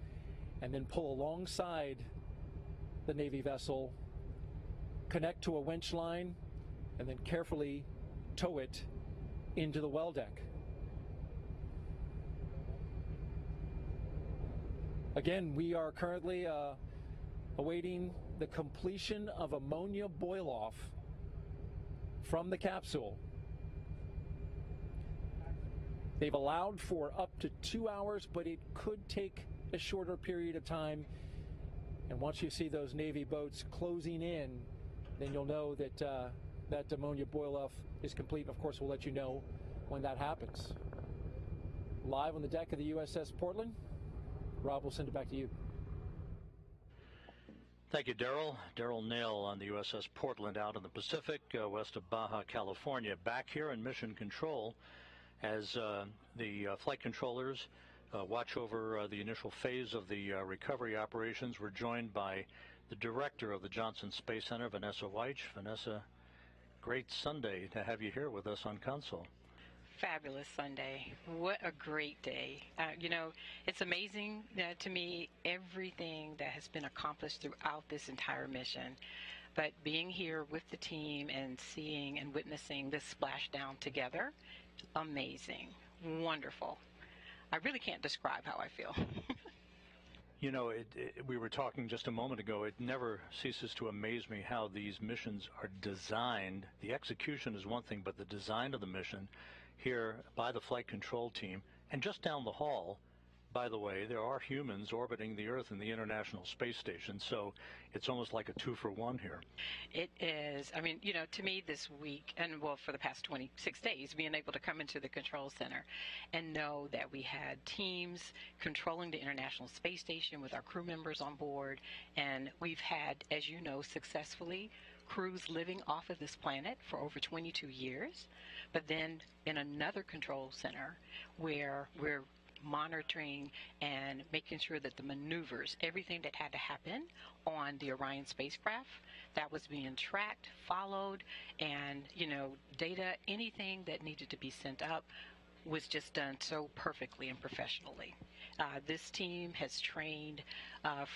and then pull alongside the Navy vessel, connect to a winch line, and then carefully tow it into the well deck. Again, we are currently awaiting the completion of ammonia boil-off from the capsule. They've allowed for up to 2 hours, but it could take a shorter period of time. And once you see those Navy boats closing in, then you'll know that that ammonia boil-off is complete. Of course, we'll let you know when that happens. Live on the deck of the USS Portland, Rob, we'll send it back to you.
Thank you, Daryl. Daryl Nail on the USS Portland out in the Pacific, west of Baja, California. Back here in Mission Control as the flight controllers watch over the initial phase of the recovery operations. We're joined by the director of the Johnson Space Center, Vanessa Weich. Vanessa, great Sunday to have you here with us on console.
Fabulous Sunday. What a great day. You know, it's amazing to me everything that has been accomplished throughout this entire mission. But being here with the team and seeing and witnessing this splashdown together, amazing, wonderful. I really can't describe how I feel.
You know, we were talking just a moment ago, it never ceases to amaze me how these missions are designed. The execution is one thing, but the design of the mission here by the flight control team, and just down the hall, by the way, there are humans orbiting the Earth and the International Space Station, so it's almost like a 2-for-1 here.
It is. I mean, you know, to me this week, and well, for the past 26 days, being able to come into the control center and know that we had teams controlling the International Space Station with our crew members on board, and we've had, as you know, successfully crews living off of this planet for over 22 years, but then in another control center where we're monitoring and making sure that the maneuvers, everything that had to happen on the Orion spacecraft, that was being tracked, followed, and, you know, data, anything that needed to be sent up was just done so perfectly and professionally. This team has trained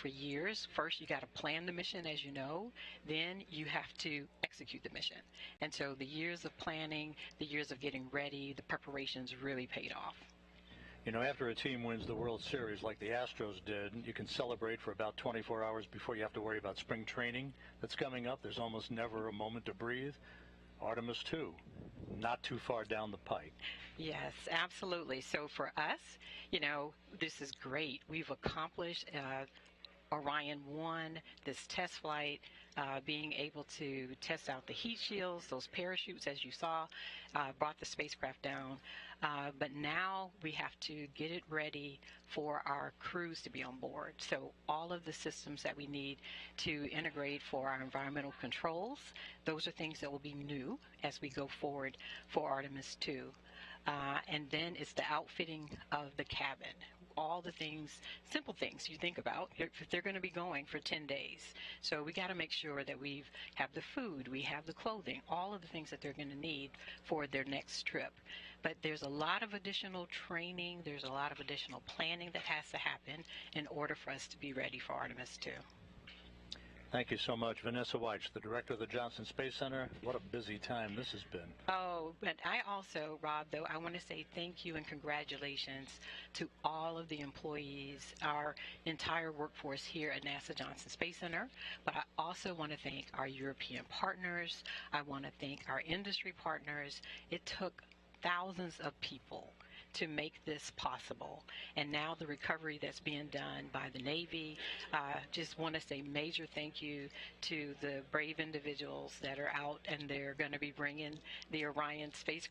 for years. First, you got to plan the mission, as you know. Then you have to execute the mission. And so the years of planning, the years of getting ready, the preparations really paid off.
You know, after a team wins the World Series like the Astros did, you can celebrate for about 24 hours before you have to worry about spring training that's coming up. There's almost never a moment to breathe. Artemis 2, not too far down the pike.
Yes, absolutely. So for us, you know, this is great. We've accomplished Orion 1, this test flight, being able to test out the heat shields, those parachutes, as you saw, brought the spacecraft down. But now we have to get it ready for our crews to be on board. So all of the systems that we need to integrate for our environmental controls, those are things that will be new as we go forward for Artemis 2. And then it's the outfitting of the cabin. All the things, simple things you think about if they're going to be going for 10 days. So we got to make sure that we have the food, we have the clothing, all of the things that they're going to need for their next trip. But there's a lot of additional training, there's a lot of additional planning that has to happen in order for us to be ready for Artemis 2.
Thank you so much. Vanessa Weich, the director of the Johnson Space Center. What a busy time this has been.
Oh, but I also, Rob, though, I want to say thank you and congratulations to all of the employees, our entire workforce here at NASA Johnson Space Center. But I also want to thank our European partners. I want to thank our industry partners. It took thousands of people to make this possible. And now the recovery that's being done by the Navy, just want to say major thank you to the brave individuals that are out, and they're going to be bringing the Orion spacecraft